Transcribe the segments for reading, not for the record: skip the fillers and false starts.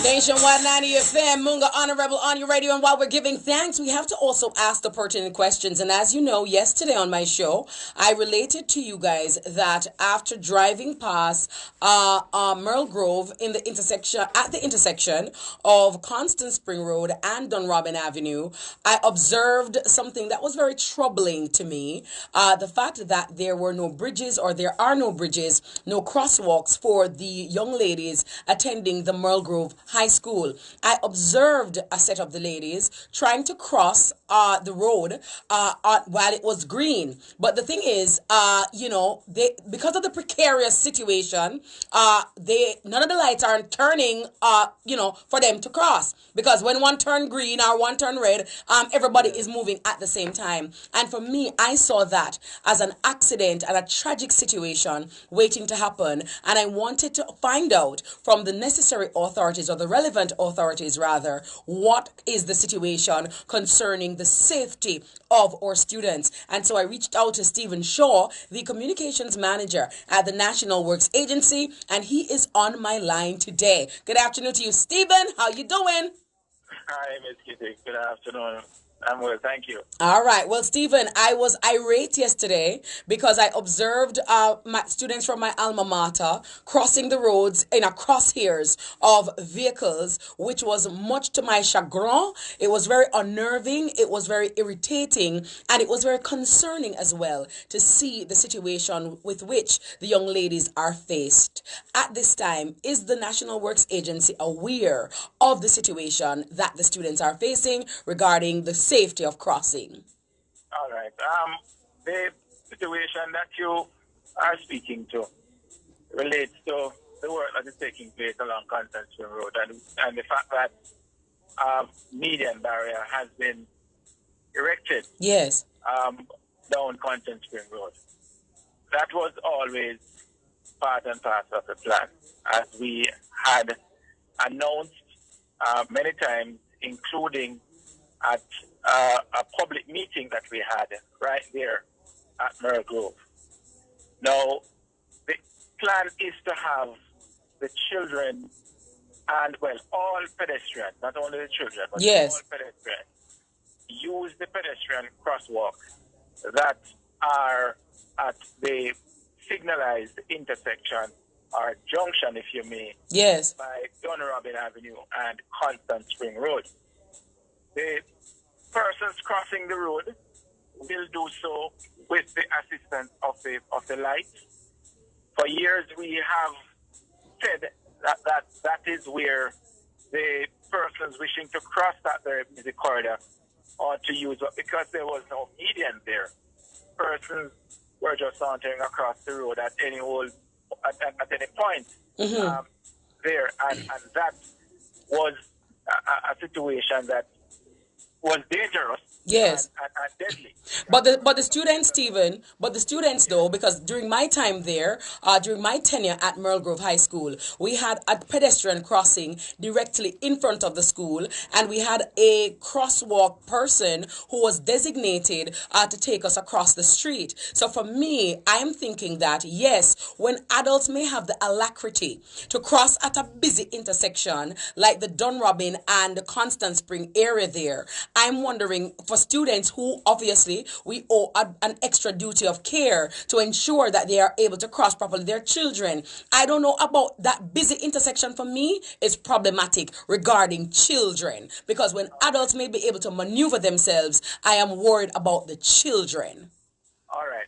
Nationwide 90 FM, Munga Honorable on your radio. And while we're giving thanks, we have to also ask the pertinent questions. And as you know, yesterday on my show, I related to you guys that after driving past Merle Grove in the intersection of Constant Spring Road and Dunrobin Avenue, I observed something that was very troubling to me. The fact that there were no bridges, or there are no bridges, no crosswalks for the young ladies attending the Merle Grove High School. I observed a set of the ladies trying to cross the road while it was green. But the thing is, they, because of the precarious situation, none of the lights are turning, for them to cross. Because when one turn green or one turn red, everybody is moving at the same time. And for me, I saw that as an accident and a tragic situation waiting to happen. And I wanted to find out from the necessary authorities, or the relevant authorities rather, what is the situation concerning the safety of our students. And so I reached out to Stephen Shaw, the communications manager at the National Works Agency, and he is on my line today. Good afternoon to you, Stephen. How you doing? Hi, Ms. Kitty. Good afternoon. I'm well, thank you. All right. Well, Stephen, I was irate yesterday because I observed my students from my alma mater crossing the roads in a crosshairs of vehicles, which was much to my chagrin. It was very unnerving. It was very irritating, and it was very concerning as well to see the situation with which the young ladies are faced. At this time, is the National Works Agency aware of the situation that the students are facing regarding the safety of crossing? All right. The situation that you are speaking to relates to the work that is taking place along Constant Spring Road, and the fact that median barrier has been erected. Yes. Down Constant Spring Road. That was always part and parcel of the plan, as we had announced many times, including at a public meeting that we had right there at Merle Grove. Now, the plan is to have the children and, well, all pedestrians, not only the children, but yes, all pedestrians, use the pedestrian crosswalks that are at the signalized intersection or junction, if you may, yes, by Dunrobin Avenue and Constant Spring Road. The persons crossing the road will do so with the assistance of the lights. For years, we have said that is where the persons wishing to cross that very busy corridor ought to use, but because there was no median there, persons were just sauntering across the road at any point there, and that was a situation that was dangerous. Yes. And deadly. But the students, Stephen, though, because during my time there, during my tenure at Merle Grove High School, we had a pedestrian crossing directly in front of the school, and we had a crosswalk person who was designated to take us across the street. So for me, I'm thinking that yes, when adults may have the alacrity to cross at a busy intersection like the Dunrobin and the Constant Spring area there, I'm wondering for students who obviously we owe an extra duty of care to ensure that they are able to cross properly, their children. I don't know about that busy intersection. For me is problematic regarding children, because when adults may be able to maneuver themselves, I am worried about the children. All right.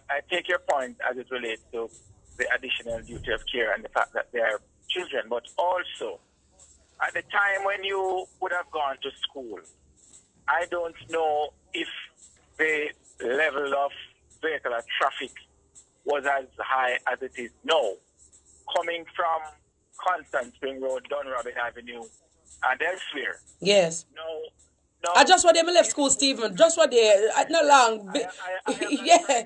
I take your point as it relates to the additional duty of care and the fact that they are children, but also at the time when you would have gone to school, I don't know if the level of vehicular traffic was as high as it is now. Coming from Constant Spring Road, Dunrobin Avenue, and elsewhere. Yes. No. I just want them left school, Stephen. Just want they not long. Yeah.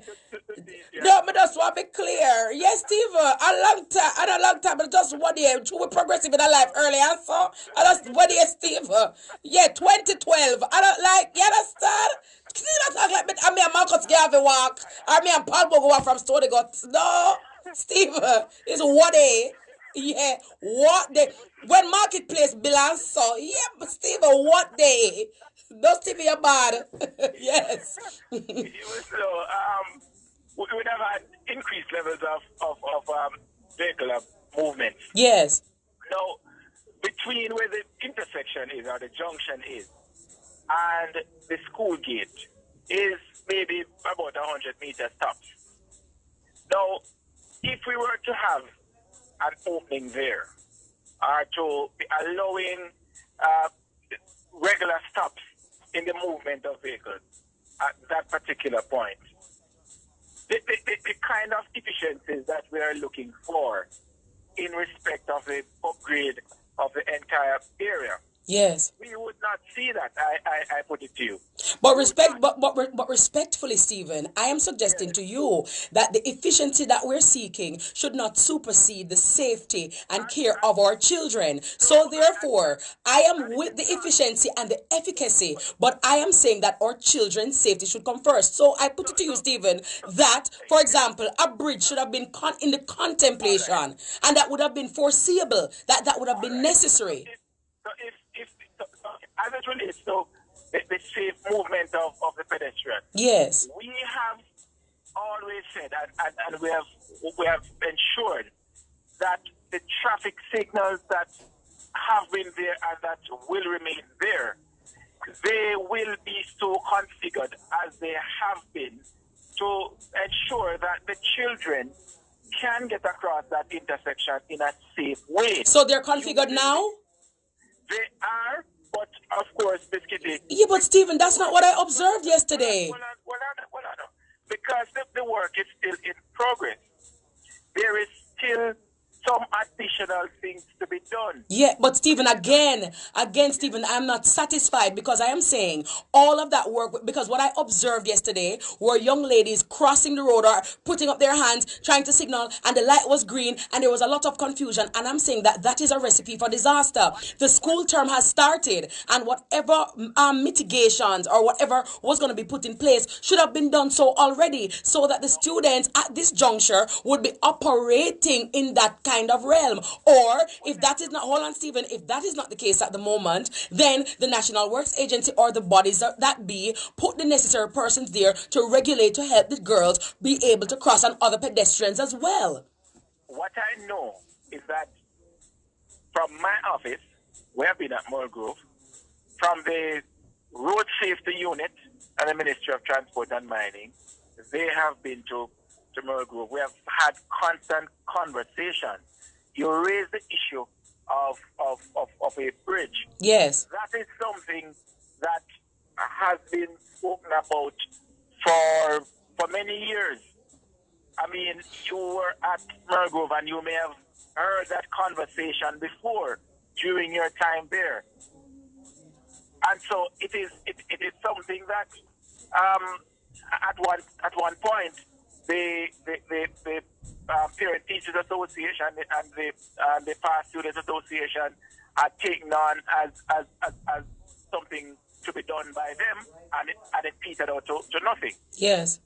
No, but just want to be clear. Yes, Stephen. A long time, but just one year. We progressive in our life early, and so I just 1 year, Stephen. Yeah, 2012. I don't like. You understand? See that talk like me. I mean, Marcus Garvey walk. I mean, Paul Bogo walk from store to go. No. Steve, it's what day? Yeah, what day? When marketplace belongs, so yeah, but Steve, what day? Don't Steve, you're bad. Yes. So we would have had increased levels of vehicular movements. Yes. Now, between where the intersection is or the junction is and the school gate is maybe about 100 meters tops. Now, if we were to have an opening there, or to be allowing regular stops in the movement of vehicles at that particular point, the kind of efficiencies that we are looking for in respect of the upgrade of the entire area, Yes. we would not see that. I put it to you. But respectfully, Stephen, I am suggesting to you that the efficiency that we're seeking should not supersede the safety and care of our children. So therefore, I am with the efficiency and the efficacy, but I am saying that our children's safety should come first. So I put it to you, Stephen, that, for example, a bridge should have been in the contemplation, and that would have been foreseeable, that would have been necessary. So as it relates to the safe movement of the pedestrian, Yes. we have always said, and we have ensured that the traffic signals that have been there and that will remain there, they will be so configured as they have been to ensure that the children can get across that intersection in a safe way. So they're configured now? They are, but of course, Biscuity. Yeah, but Stephen, that's not what I observed yesterday. Well, because the work is still in progress. There is still some additional things to be done. Yeah, but Stephen, again, Stephen, I'm not satisfied because I am saying all of that work, because what I observed yesterday were young ladies crossing the road or putting up their hands, trying to signal, and the light was green, and there was a lot of confusion, and I'm saying that that is a recipe for disaster. The school term has started, and whatever mitigations or whatever was going to be put in place should have been done so already, so that the students at this juncture would be operating in that kind of realm. Or if that is not, hold on, Stephen, if that is not the case at the moment, then the National Works Agency or the bodies that be put the necessary persons there to regulate, to help the girls be able to cross, and other pedestrians as well. What I know is that from my office, we have been at Mulgrove, from the Road Safety Unit and the Ministry of Transport and Mining, they have been to Mulgrove. We have had constant conversation. You raised the issue of a bridge. Yes. That is something that has been spoken about for many years. I mean, you were at Mulgrove and you may have heard that conversation before during your time there. And so it is something that at one point the Parent Teachers Association and the Past Students Association are taken on as something to be done by them, and it petered out to nothing. Yes.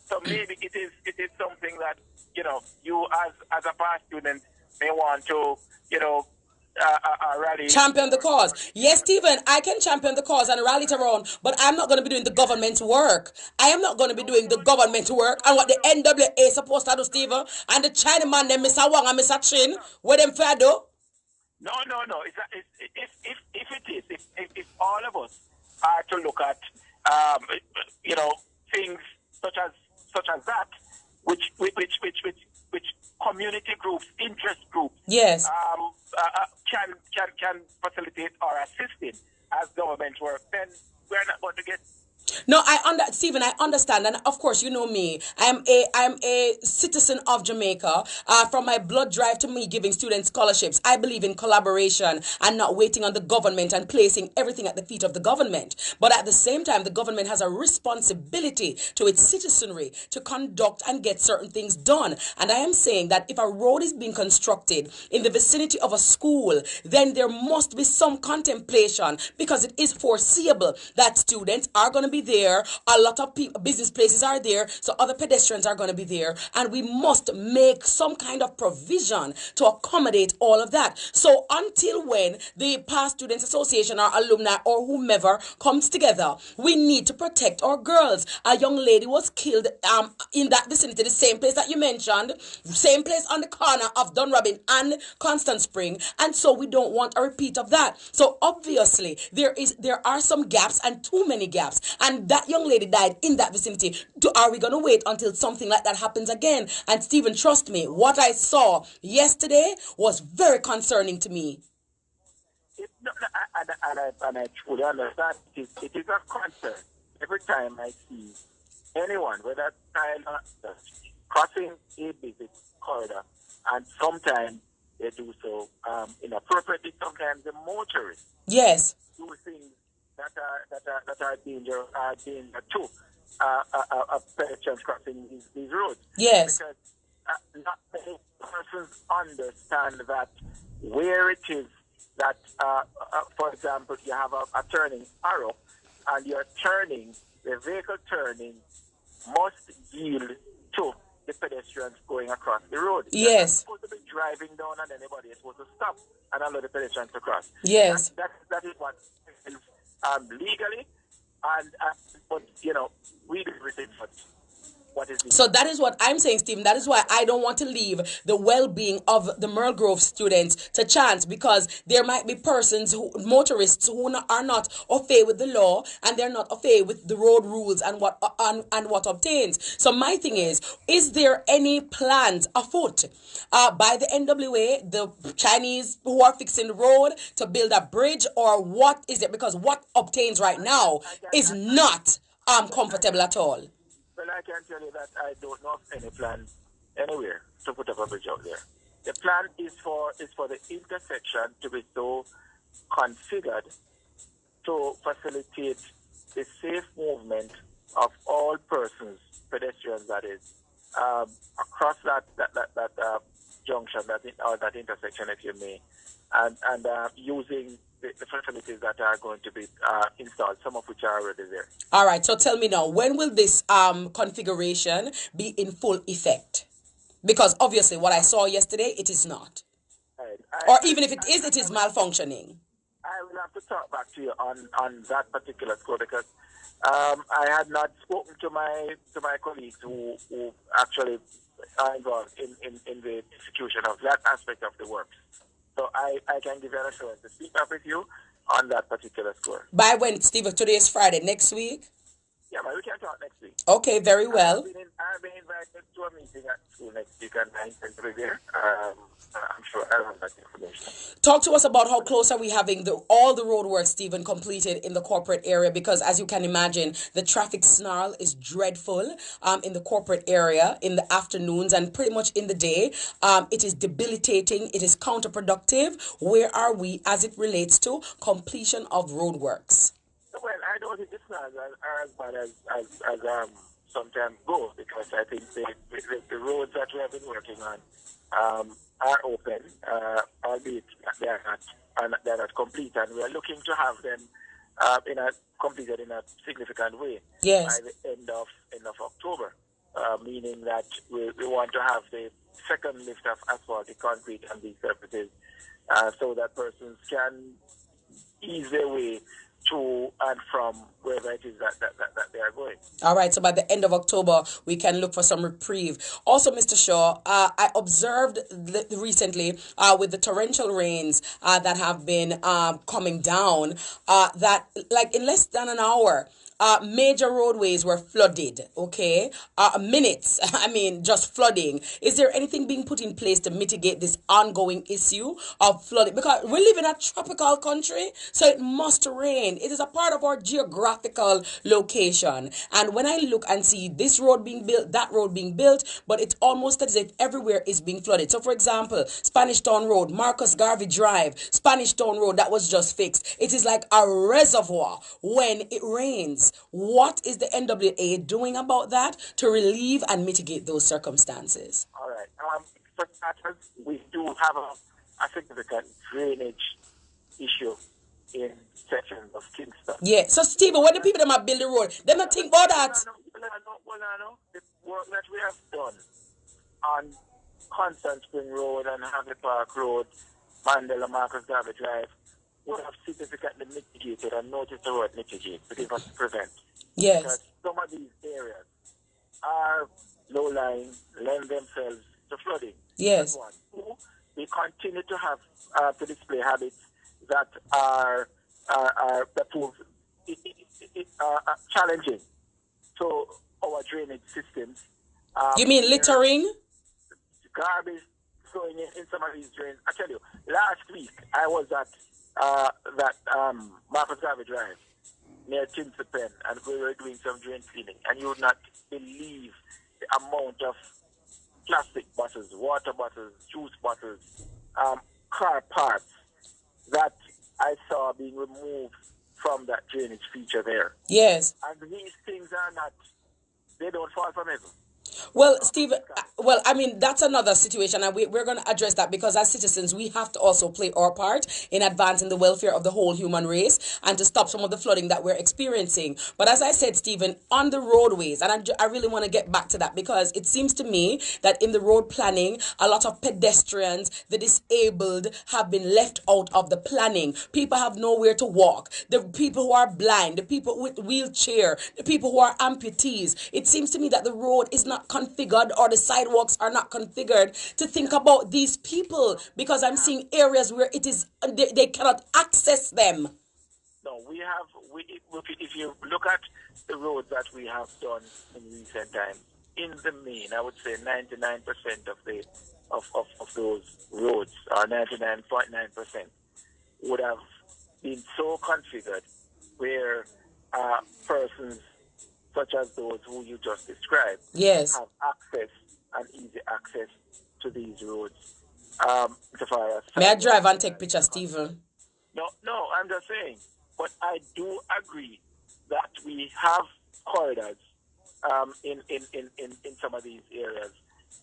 So maybe it is something that you as a past student may want to rally. Champion the cause. Yes, Stephen, I can champion the cause and rally it around, but I'm not going to be doing the government work. I am not going to be doing the government work and what the NWA is supposed to do, Stephen, and the Chinaman, them Mr. Wang and Mr. Chin, what them fair do? No. If all of us are to look at things such as that, which community groups, interest groups, yes, can facilitate or assist in as government work, then we're not going to get. No, Stephen, I understand, and of course, you know me. I'm a citizen of Jamaica. From my blood drive to me giving students scholarships, I believe in collaboration and not waiting on the government and placing everything at the feet of the government. But at the same time, the government has a responsibility to its citizenry to conduct and get certain things done. And I am saying that if a road is being constructed in the vicinity of a school, then there must be some contemplation, because it is foreseeable that students are going to be there there. A lot of business places are there. So other pedestrians are going to be there. And we must make some kind of provision to accommodate all of that. So until when the Past Students Association or alumni or whomever comes together, we need to protect our girls. A young lady was killed in that vicinity, the same place that you mentioned, same place on the corner of Dunrobin and Constant Spring. And so we don't want a repeat of that. So obviously there are some gaps and too many gaps. And that young lady died in that vicinity. Are we going to wait until something like that happens again? And Stephen, trust me, what I saw yesterday was very concerning to me. And I truly understand it is a concern. Every time I see anyone, whether child or adult, crossing a busy corridor, and sometimes they do so inappropriately. Sometimes the motorists do things that are danger to pedestrians crossing these roads. Yes. Because not many persons understand that where it is that, for example, you have a turning arrow, and you're turning, the vehicle turning must yield to the pedestrians going across the road. Yes. You're supposed to be driving down and anybody is supposed to stop and allow the pedestrians to cross. Yes. That is what is legally, but, we do everything for what is legal. So that is what I'm saying, Stephen. That is why I don't want to leave the well-being of the Merle Grove students to chance, because there might be motorists who are not au fait with the law, and they're not au fait with the road rules and what obtains. So my thing is there any plans afoot by the NWA, the Chinese who are fixing the road, to build a bridge, or what is it? Because what obtains right now is not comfortable at all. Well, I can tell you that I don't know of any plan anywhere to put up a bridge out there. The plan is for the intersection to be so configured to facilitate the safe movement of all persons, pedestrians that is, across that junction, that intersection, if you may, and using the facilities that are going to be installed, some of which are already there. All right, so tell me now, when will this configuration be in full effect? Because obviously what I saw yesterday, it is not. Or even if it is malfunctioning. I will have to talk back to you on that particular score, because I had not spoken to my colleagues who actually are involved in the execution of that aspect of the works. So I can give you an assurance to speak up with you on that particular score. By when, Steve? Today is Friday. Next week? Yeah, but we can talk next week. Okay, very well. I've been invited to a meeting at school next week, and I intend to be there. I'm sure I'll have that information. Talk to us about how close are we having all the road work, Stephen, completed in the corporate area, because as you can imagine, the traffic snarl is dreadful in the corporate area in the afternoons and pretty much in the day. It is debilitating. It is counterproductive. Where are we as it relates to completion of road works? Well, I don't think it's not as bad as sometimes go, because I think the roads that we have been working on are open, albeit they're not complete, and we are looking to have them completed in a significant way by the end of October, meaning that we want to have the second lift of asphalt, the concrete, and these surfaces, so that persons can ease their way to and from wherever it is that they are going. All right, so by the end of October, we can look for some reprieve. Also, Mr. Shaw, I observed recently with the torrential rains that have been coming down, that like in less than an hour, major roadways were flooded, okay? Minutes, just flooding. Is there anything being put in place to mitigate this ongoing issue of flooding? Because we live in a tropical country, so it must rain. It is a part of our geographical location. And when I look and see this road being built, that road being built, but it's almost as if everywhere is being flooded. So, for example, Spanish Town Road, Marcus Garvey Drive, Spanish Town Road, that was just fixed. It is like a reservoir when it rains. What is the NWA doing about that to relieve and mitigate those circumstances? All right. For starters, we do have a significant drainage issue in sections of Kingston Yeah. So Stephen, when the people them are build the road, they not think about that. The work that we have done on Constant Spring Road and Happy Park Road, Mandela Marcus Garvey Drive, would have significantly mitigated and noticed the word mitigate, but it was prevent. Yes. Because some of these areas are low-lying, lend themselves to flooding. Yes. That's one. Two, we continue to have to display habits that are that prove challenging to our drainage systems. You mean littering? Garbage going in some of these drains. I tell you, last week I was at Marcus Garvey Drive near Tinsipen, and we were doing some drain cleaning, and you would not believe the amount of plastic bottles, water bottles, juice bottles, car parts that I saw being removed from that drainage feature there. Yes. And these things are not, they don't fall from heaven. Well, Steve, I mean, that's another situation, and we're going to address that because as citizens, we have to also play our part in advancing the welfare of the whole human race and to stop some of the flooding that we're experiencing. But as I said, Stephen, on the roadways, and I really want to get back to that because it seems to me that in the road planning, a lot of pedestrians, the disabled, have been left out of the planning. People have nowhere to walk. The people who are blind, the people with wheelchair, the people who are amputees. It seems to me that the road is not configured, or the sidewalks are not configured to think about these people, because I'm seeing areas where it is they cannot access them. No, if you look at the roads that we have done in recent times, in the main, I would say 99% of those roads, or 99.9%, would have been so configured where persons such as those who you just described, yes, have access and easy access to these roads. May I drive and take pictures, Stephen? No, I'm just saying. But I do agree that we have corridors in some of these areas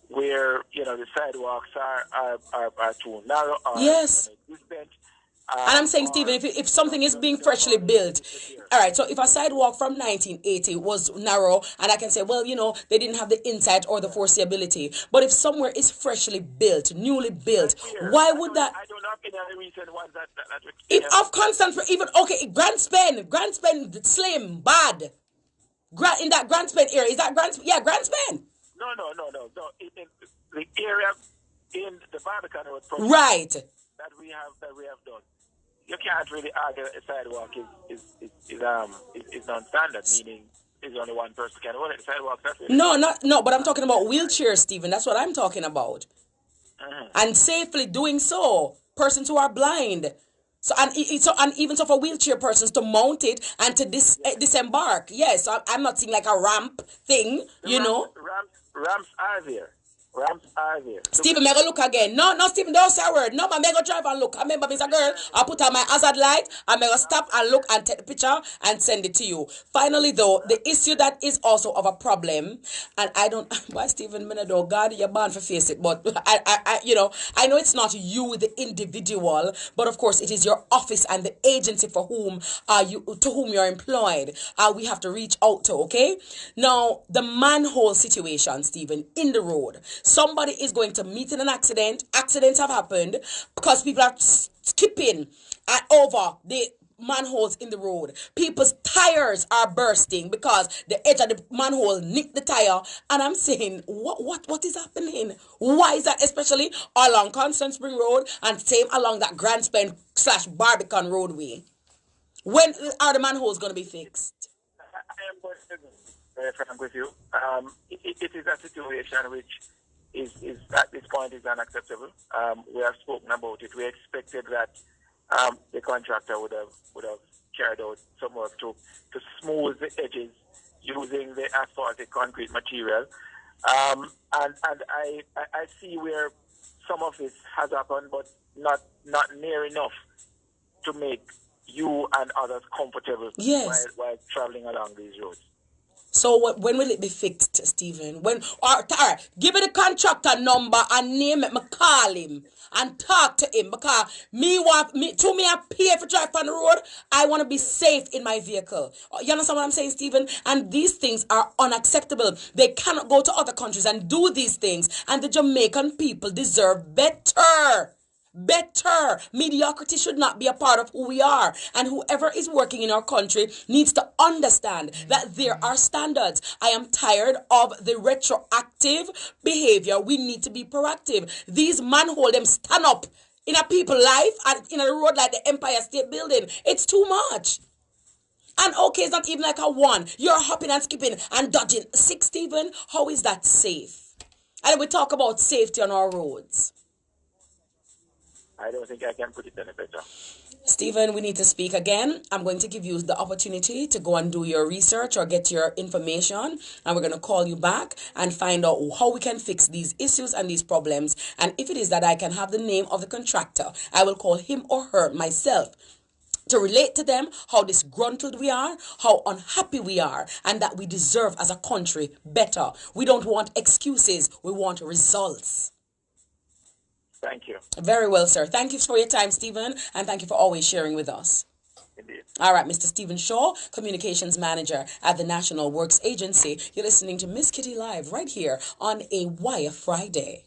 where the sidewalks are too narrow. Yes. And I'm saying, Stephen, if something is being freshly built, all right, so if a sidewalk from 1980 was narrow, and I can say, well, they didn't have the insight or the foreseeability, but if somewhere is freshly built, newly built, why would that? I don't know any other reason why that if of constant, even, okay, Grand Spen, slim, bad. In that Grand Spen area, is that Grand Spen? Yeah, Grand Spen. No. In the area in the Barbican Road project, right, that we have done. You can't really argue a sidewalk is non-standard, meaning there's only one person can hold it. The sidewalk, that's it. No, but I'm talking about wheelchairs, Stephen. That's what I'm talking about. And safely doing so, persons who are blind. So and even so for wheelchair persons to mount it and to disembark. Yes, so I'm not seeing like a ramp thing, Ramps are there. Ramps are there. Stephen, may I go look again? No, Stephen, don't say a word. No, man, may I go drive and look. I remember, Mr. Girl, I'll put on my hazard light and may I go stop and look and take the picture and send it to you. Finally, though, the issue that is also of a problem, and I don't, why Stephen, God, you're bound to face it, but I know it's not you, the individual, but of course it is your office and the agency to whom you're employed. We have to reach out to, okay? Now, the manhole situation, Stephen, in the road. Somebody is going to meet in an accident. Accidents have happened because people are skipping over the manholes in the road. People's tires are bursting because the edge of the manhole nicked the tire. And I'm saying, what is happening? Why is that, especially along Constant Spring Road and same along that Grand Spen / Barbican roadway? When are the manholes going to be fixed? I am going to be very frank with you. It is a situation which is at this point is unacceptable. We have spoken about it. We expected that the contractor would have carried out some work to smooth the edges using the asphaltic concrete material. And I see where some of this has happened, but not near enough to make you and others comfortable yes. while traveling along these roads. So when will it be fixed, Stephen? All right, give me the contractor number and name it. Me call him and talk to him because I pay for drive on the road. I want to be safe in my vehicle. You understand what I'm saying, Stephen? And these things are unacceptable. They cannot go to other countries and do these things. And the Jamaican people deserve better. Better. Mediocrity should not be a part of who we are. And whoever is working in our country needs to understand that there are standards. I am tired of the retroactive behavior. We need to be proactive. These manhole them stand up in a people life and in a road like the Empire State Building. It's too much. And okay, it's not even like a one. You're hopping and skipping and dodging. 6, Stephen, how is that safe? And we talk about safety on our roads. I don't think I can put it any better. Stephen, we need to speak again. I'm going to give you the opportunity to go and do your research or get your information. And we're going to call you back and find out how we can fix these issues and these problems. And if it is that I can have the name of the contractor, I will call him or her myself to relate to them how disgruntled we are, how unhappy we are, and that we deserve as a country better. We don't want excuses. We want results. Thank you. Very well, sir. Thank you for your time, Stephen, and thank you for always sharing with us. Indeed. All right, Mr. Stephen Shaw, Communications Manager at the National Works Agency. You're listening to Miss Kitty Live right here on a Wire Friday.